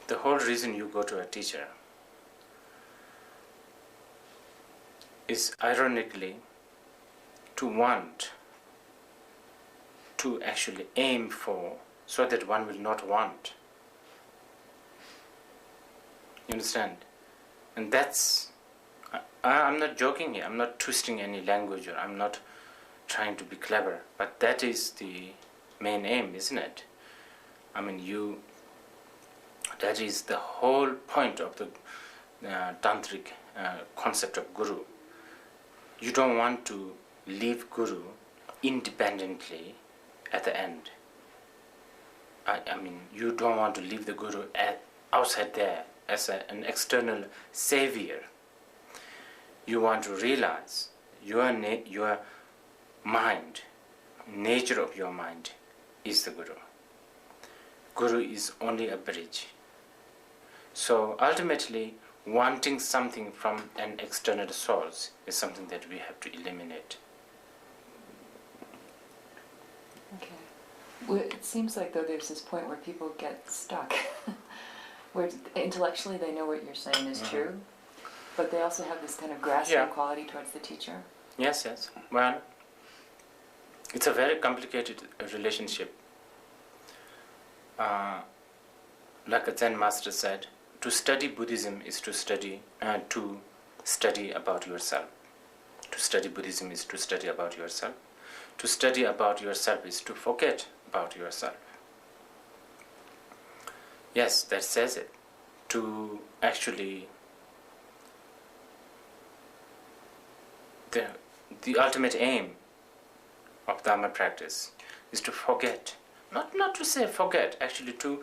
the whole reason you go to a teacher is ironically to want, to actually aim for, so that one will not want. You understand? And that's, I'm not joking here, I'm not twisting any language, or I'm not trying to be clever, but that is the main aim, isn't it? I mean, that is the whole point of the tantric concept of guru. You don't want to leave guru independently at the end. I mean, you don't want to leave the guru outside there as an external savior. You want to realize your mind, nature of your mind is the guru. Guru is only a bridge. So ultimately, wanting something from an external source is something that we have to eliminate. Okay. Well, it seems like, though, there's this point where people get stuck, where intellectually they know what you're saying is true, but they also have this kind of grasping quality towards the teacher. Yes, yes. Well, it's a very complicated relationship. Like a Zen master said, to study Buddhism is to study about yourself. To study Buddhism is to study about yourself. To study about yourself is to forget about yourself. Yes, that says it. To actually, the ultimate aim of Dharma practice is to forget. Not to say forget, actually to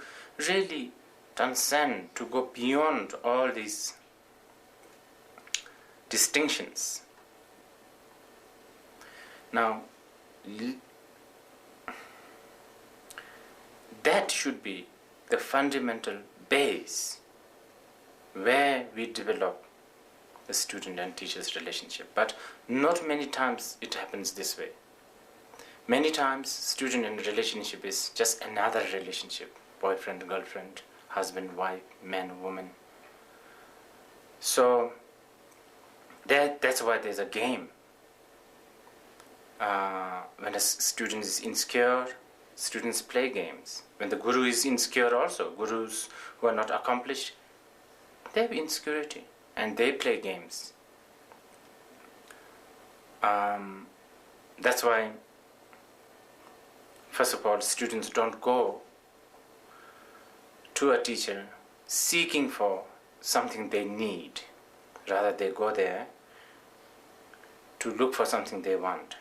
really transcend, to go beyond all these distinctions. Now, that should be the fundamental base where we develop the student and teacher's relationship. But not many times it happens this way. Many times student and relationship is just another relationship, boyfriend, girlfriend, husband, wife, man, woman. So that's why there's a game. When a student is insecure, students play games. When the guru is insecure also, gurus who are not accomplished, they have insecurity and they play games. That's why, first of all, students don't go to a teacher seeking for something they need. Rather, they go there to look for something they want.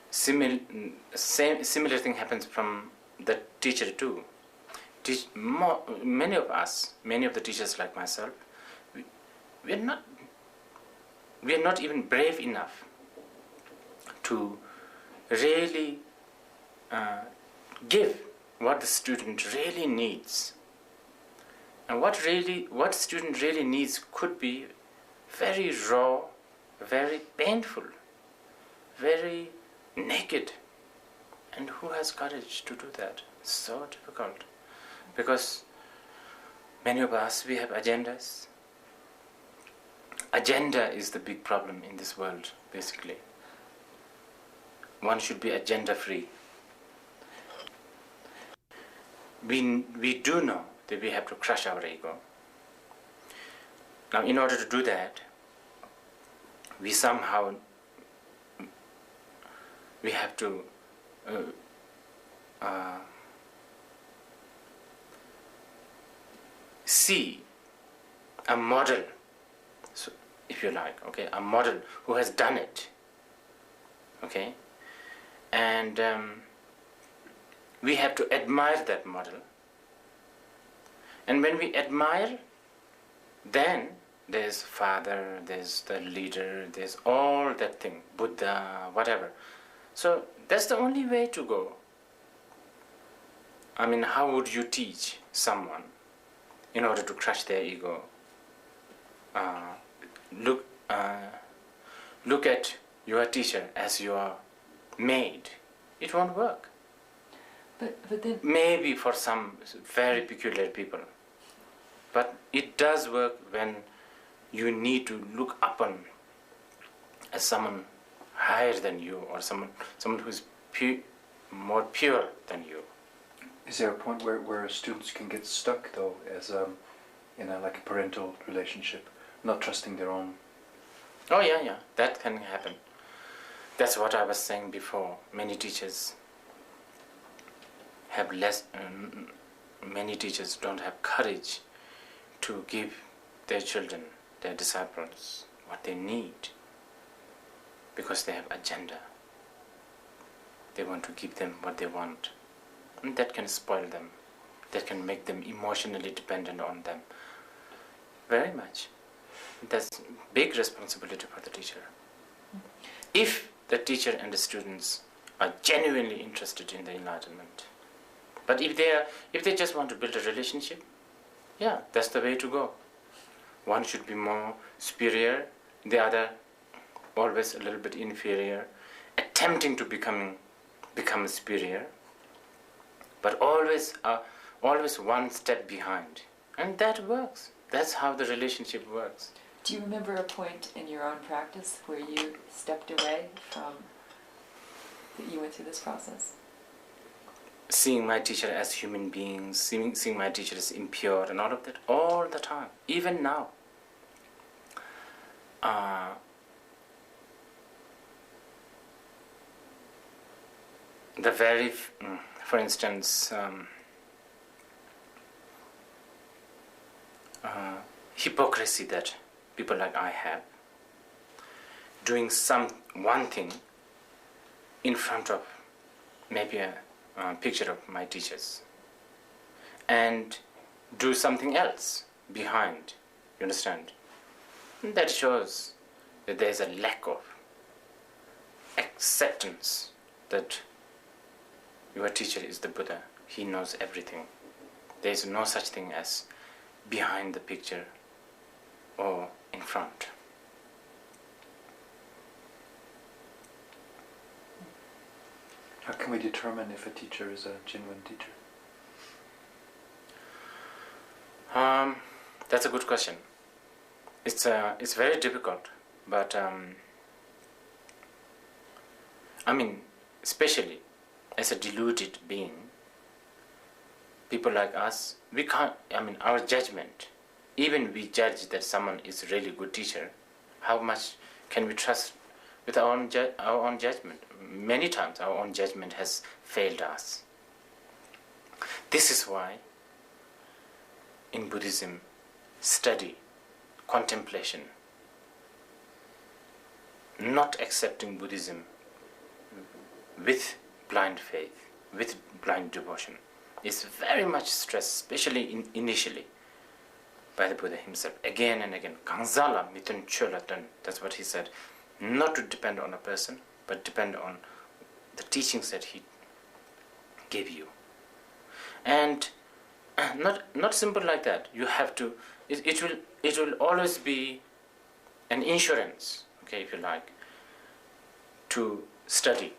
Similar thing happens from the teacher too. Many of the teachers like myself, we are not even brave enough to really give what the student really needs. And what student really needs could be very raw, very painful, very naked. And who has courage to do that? It's so difficult. Because many of us, we have agendas. Agenda is the big problem in this world, basically. One should be agenda free. We do know that we have to crush our ego. Now, in order to do that, we have to see a model, so if you like, okay, a model who has done it, okay, and we have to admire that model. And when we admire, then there's father, there's the leader, there's all that thing, Buddha, whatever. So that's the only way to go. I mean, how would you teach someone in order to crush their ego? Look at your teacher as your maid. It won't work. But then Maybe for some very peculiar people. But it does work when you need to look upon as someone higher than you, or someone who's more pure than you. Is there a point where students can get stuck though, as in like a parental relationship, not trusting their own? Oh yeah, that can happen. That's what I was saying before. Many teachers have many teachers don't have courage to give their children, their disciples, what they need, because they have agenda. They want to give them what they want, and that can spoil them. That can make them emotionally dependent on them. Very much. That's big responsibility for the teacher. If the teacher and the students are genuinely interested in the enlightenment. But if they just want to build a relationship, yeah, that's the way to go. One should be more superior, the other always a little bit inferior, attempting to become superior, but always one step behind. And that works. That's how the relationship works. do you remember a point in your own practice where you stepped away from, that you went through this process? Seeing my teacher as human beings, seeing my teacher as impure and all of that, all the time, even now. For instance, hypocrisy that people like I have, doing one thing in front of maybe a picture of my teachers, and do something else behind, you understand? And that shows that there is a lack of acceptance that your teacher is the Buddha. He knows everything. There is no such thing as behind the picture or in front. How can we determine if a teacher is a genuine teacher? That's a good question. It's very difficult, but especially as a deluded being, people like us, we can't. Our judgment, even we judge that someone is a really good teacher, how much can we trust with our own judgment? Many times our own judgment has failed us. This is why in Buddhism, study, contemplation, not accepting Buddhism with blind faith, with blind devotion, is very much stressed, especially initially, by the Buddha himself. Again and again, Gangsala mitun cholatun, that's what he said. Not to depend on a person, but depend on the teachings that he gave you. And not simple like that. You have to, it will always be an insurance, okay, if you like, to study,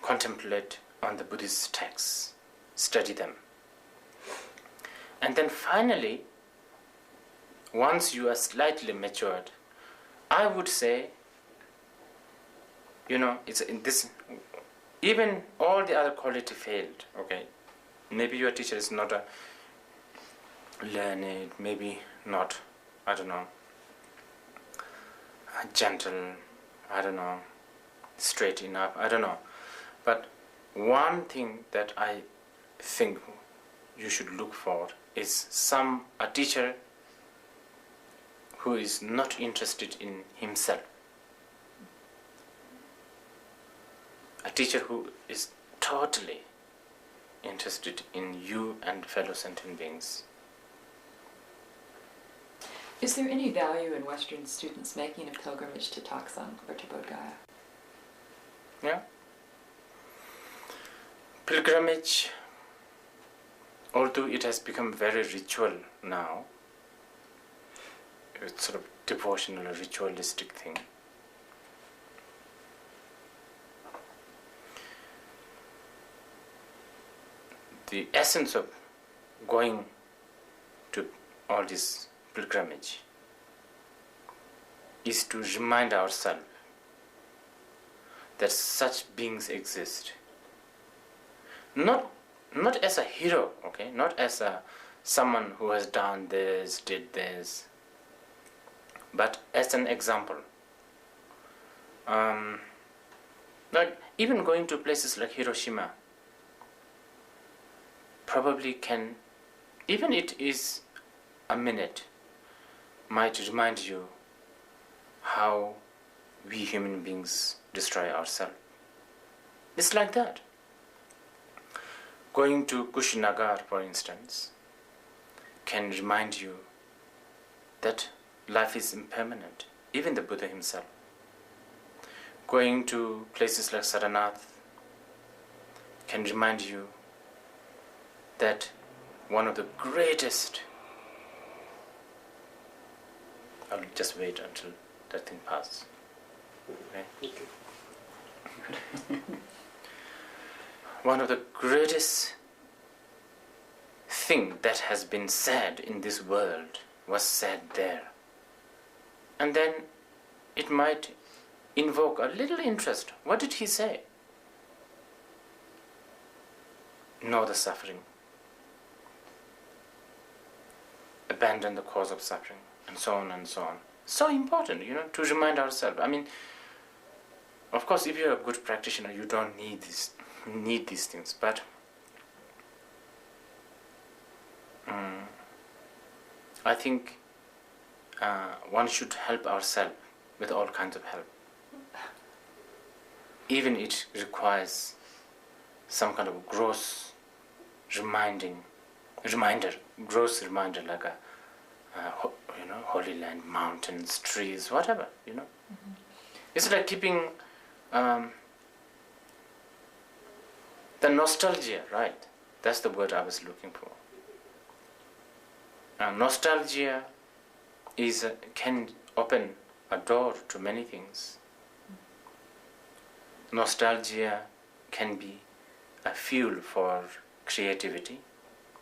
contemplate on the Buddhist texts, study them. And then finally, once you are slightly matured, I would say, it's in this, even all the other quality failed, okay? Maybe your teacher is not a learned, maybe not, gentle, straight enough, I don't know. But one thing that I think you should look for is a teacher who is not interested in himself. A teacher who is totally interested in you and fellow sentient beings. Is there any value in Western students making a pilgrimage to Taksang or to Bodh Gaya? Yeah. Pilgrimage, although it has become very ritual now, it's sort of devotional or ritualistic thing. the essence of going to all this pilgrimage is to remind ourselves that such beings exist. Not as a hero, okay? Not as someone who has done this, did this, but as an example. Like even going to places like Hiroshima probably can, even it is a minute, might remind you how we human beings destroy ourselves. It's like that. Going to Kushinagar, for instance, can remind you that life is impermanent, even the Buddha himself. Going to places like Saranath can remind you that one of the greatest, I'll just wait until that thing passes. Okay? One of the greatest thing that has been said in this world was said there. And then it might invoke a little interest. What did he say? Know the suffering. Abandon the cause of suffering, and so on and so on. So important, to remind ourselves. I mean, of course, if you're a good practitioner, you don't need these things, but I think one should help ourselves with all kinds of help. Even it requires some kind of gross reminder, like a holy land, mountains, trees, whatever, Mm-hmm. It's like keeping the nostalgia, right? That's the word I was looking for. Nostalgia can open a door to many things. Nostalgia can be a fuel for creativity.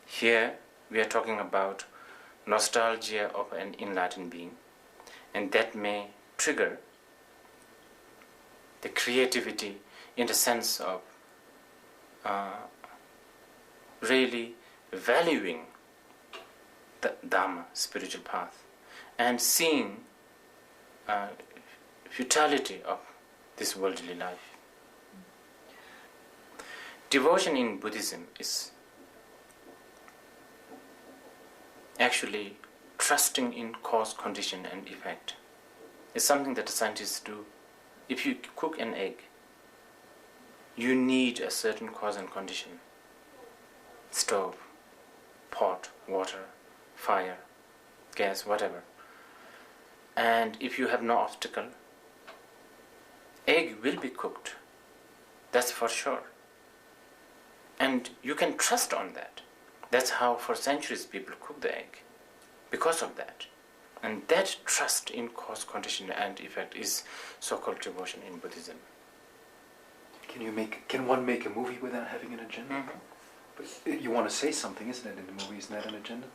Here we are talking about nostalgia of an enlightened being, and that may trigger the creativity in the sense of really valuing the Dhamma, spiritual path, and seeing futility of this worldly life. Devotion in Buddhism is actually trusting in cause, condition and effect. It's something that the scientists do. If you cook an egg, you need a certain cause and condition. Stove, pot, water, fire, gas, whatever. And if you have no obstacle, egg will be cooked. That's for sure. And you can trust on that. That's how for centuries people cook the egg, because of that. And that trust in cause, condition and effect is so-called devotion in Buddhism. Can one make a movie without having an agenda? Mm-hmm. But you want to say something, isn't it, in the movie? Isn't that an agenda?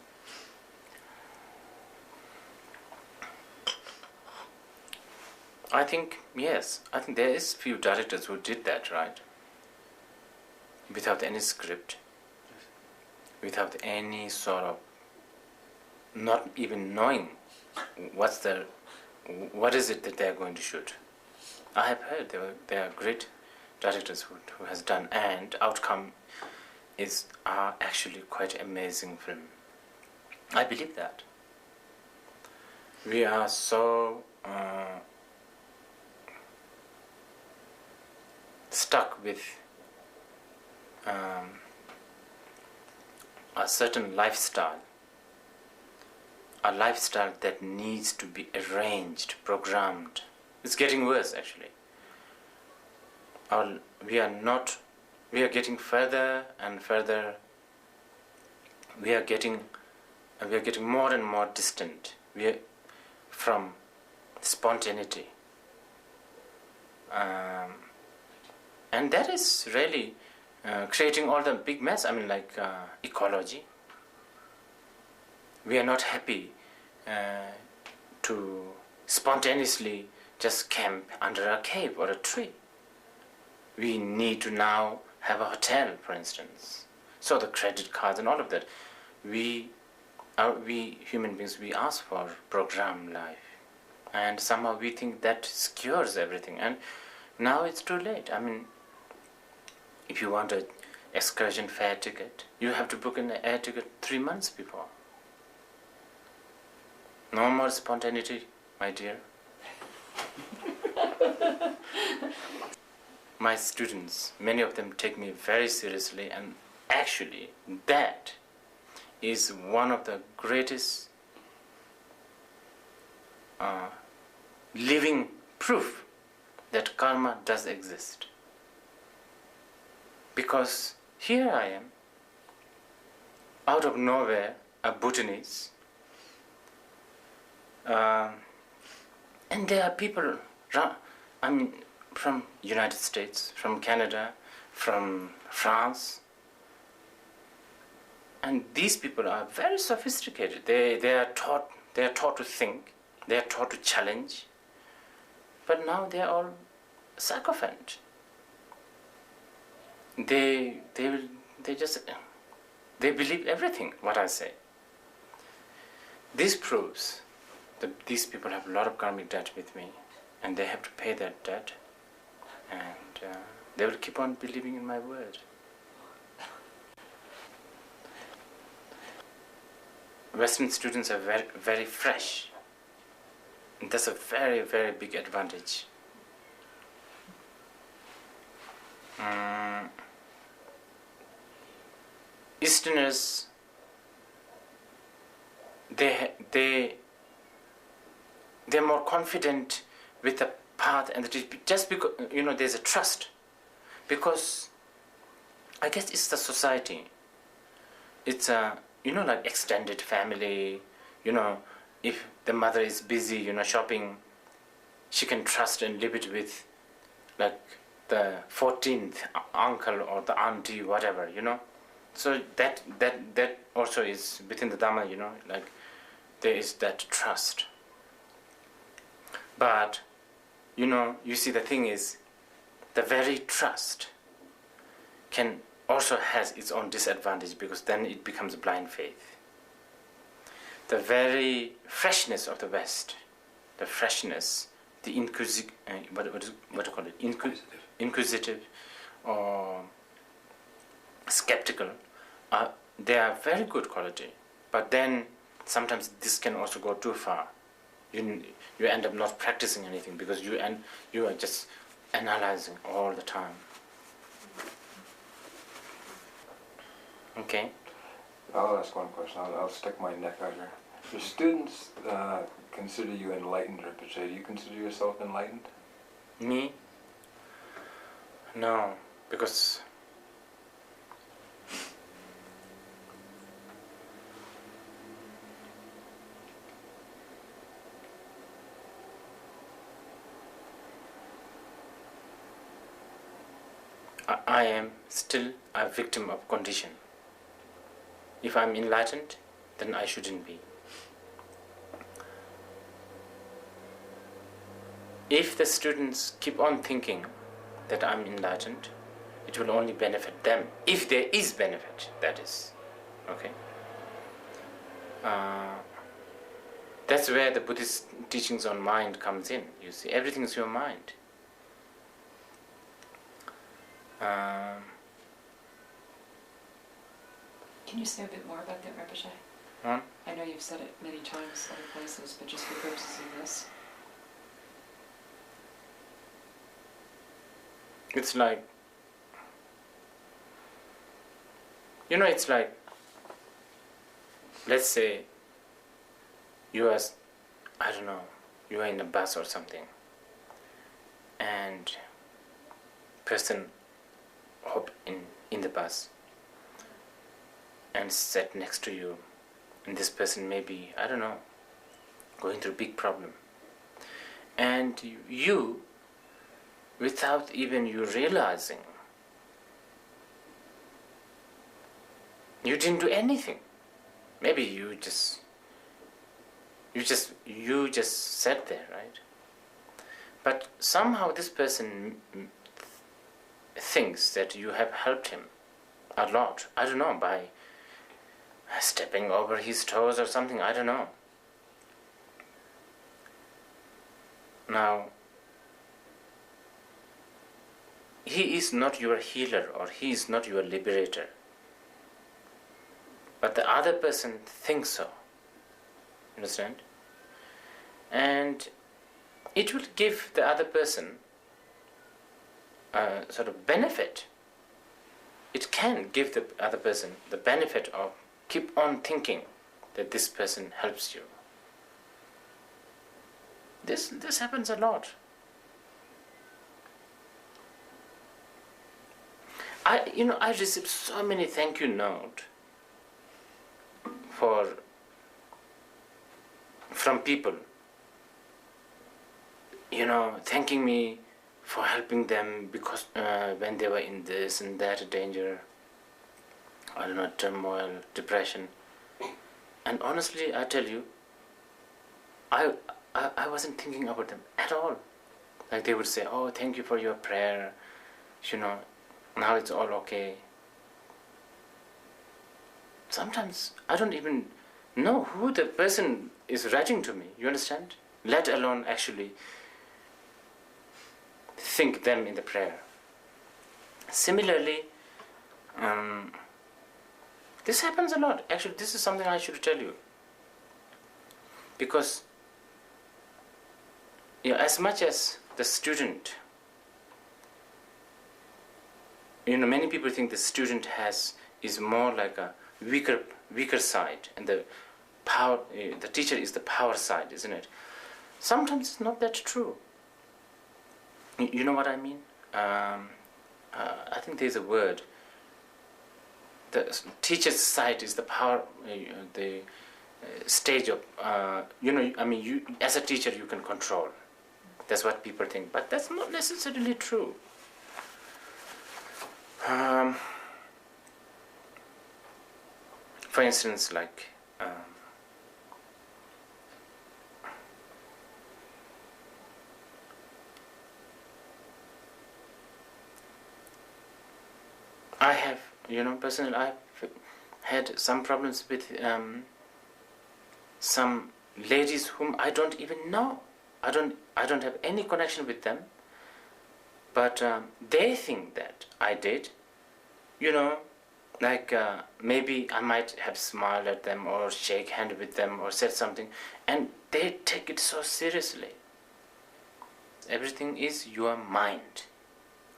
I think, yes. I think there is few directors who did that, right? Without any script. Without any sort of, not even knowing what is it that they're going to shoot. I have heard there are great directors who has done, and outcome are actually quite amazing film. I believe that. We are so stuck with a certain lifestyle, a lifestyle that needs to be arranged, programmed. It's getting worse actually. We are getting further and further. We are getting more and more distant from spontaneity. And that is really creating all the big mess. I mean, like ecology. We are not happy to spontaneously just camp under a cave or a tree. We need to now have a hotel, for instance. So the credit cards and all of that. We human beings, we ask for program life. And somehow we think that secures everything. And now it's too late. I mean, if you want an excursion fare ticket, you have to book an air ticket 3 months before. No more spontaneity, my dear. My students, many of them take me very seriously, and actually that is one of the greatest living proof that karma does exist. Because here I am, out of nowhere, a Bhutanese, and there are people, I mean, from United States, from Canada, from France, and these people are very sophisticated. They are taught to think, they are taught to challenge, but now they are all sycophant. They believe everything what I say. This proves that these people have a lot of karmic debt with me, and they have to pay that debt, and they will keep on believing in my word. Western students are very, very fresh, and that's a very, very big advantage. Easterners, they're more confident with the path, and it is just because there's a trust. Because I guess it's the society. It's a like extended family. If the mother is busy, shopping, she can trust and live it with, like the 14th uncle or the auntie, whatever. So that also is within the Dhamma. Like there is that trust. But you see, the thing is, the very trust can also has its own disadvantage, because then it becomes blind faith. The very freshness of the West, the freshness, the inquisitive or skeptical, they are very good quality. But then sometimes this can also go too far. You end up not practicing anything, because you are just analyzing all the time. Okay. I'll ask one question. I'll stick my neck out here. Your students consider you enlightened, Rinpoche. Do you consider yourself enlightened? Me? No, because I am still a victim of condition. If I'm enlightened, then I shouldn't be. If the students keep on thinking that I'm enlightened, it will only benefit them. If there is benefit, that is. Okay? That's where the Buddhist teachings on mind comes in. You see, everything is your mind. Can you say a bit more about that, Rinpoche? I know you've said it many times other places, but just for purposes of this. It's like, it's like, let's say you are, you are in a bus or something, and person hop in the bus and sat next to you, and this person may be, going through a big problem, and you, without even you realizing, You didn't do anything. Maybe you just sat there, right? But somehow this person thinks that you have helped him a lot. I don't know, by stepping over his toes or something, I don't know. Now, he is not your healer or he is not your liberator. But the other person thinks so. Understand? And it will give the other person a sort of benefit. It can give the other person the benefit of keep on thinking that this person helps you. This happens a lot. I received so many thank you notes from people, thanking me for helping them because when they were in this and that danger, I don't know, turmoil, depression. And honestly, I tell you, I wasn't thinking about them at all. Like they would say, oh, thank you for your prayer, now it's all okay. Sometimes I don't even know who the person is writing to me, you understand? Let alone actually think them in the prayer. Similarly, this happens a lot. Actually, this is something I should tell you. Because as much as the student, many people think the student is more like a weaker side, and the teacher is the power side, isn't it? Sometimes it's not that true. You know what I mean? I think there's a word. The teacher's side is the power, the stage of, you as a teacher you can control. That's what people think, but that's not necessarily true. For instance, like I have, personally, I've had some problems with some ladies whom I don't even know. I don't have any connection with them, but they think that I did. Maybe I might have smiled at them or shake hand with them or said something, and they take it so seriously. Everything is your mind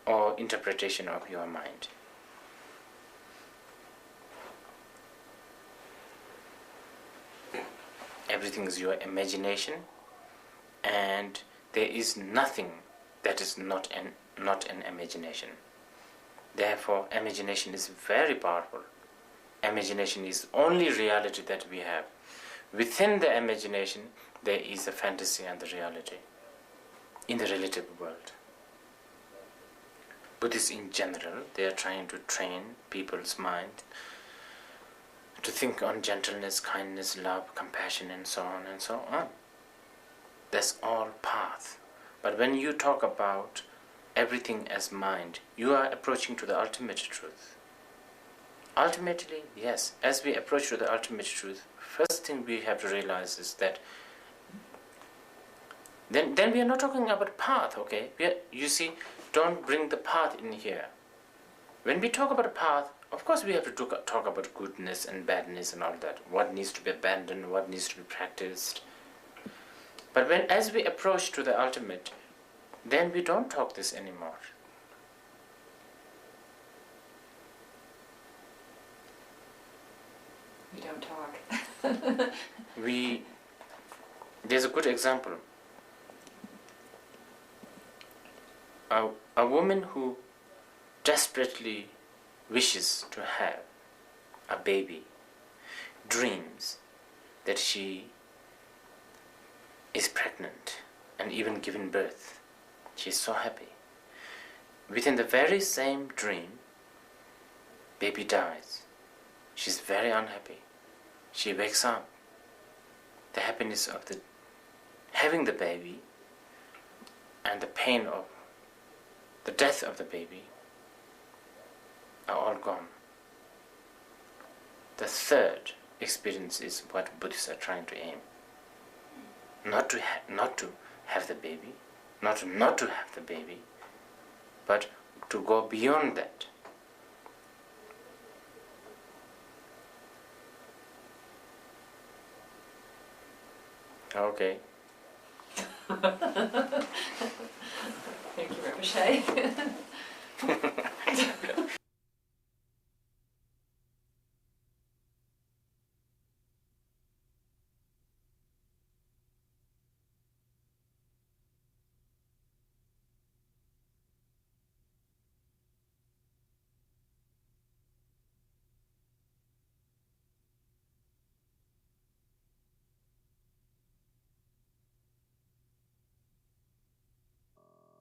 or interpretation of your mind. Everything is your imagination, and there is nothing that is not an imagination. Therefore, imagination is very powerful. Imagination is only reality that we have. Within the imagination, there is a fantasy and the reality in the relative world. Buddhists in general, they are trying to train people's mind to think on gentleness, kindness, love, compassion, and so on and so on. That's all path. But when you talk about everything as mind, you are approaching to the ultimate truth. Ultimately, yes, as we approach to the ultimate truth, first thing we have to realize is that then we are not talking about path, okay? Don't bring the path in here. When we talk about a path, of course we have to talk about goodness and badness and all that. What needs to be abandoned, what needs to be practiced. But as we approach to the ultimate, then we don't talk this anymore. We don't talk. There's a good example. A woman who desperately wishes to have a baby dreams that she is pregnant and even giving birth. She is so happy. Within the very same dream, baby dies. she's very unhappy. She wakes up. The happiness of the having the baby and the pain of the death of the baby are all gone. The third experience is what Buddhists are trying to aim. Not to have the baby, not to have the baby, but to go beyond that. Okay. Thank you, Rinpoche.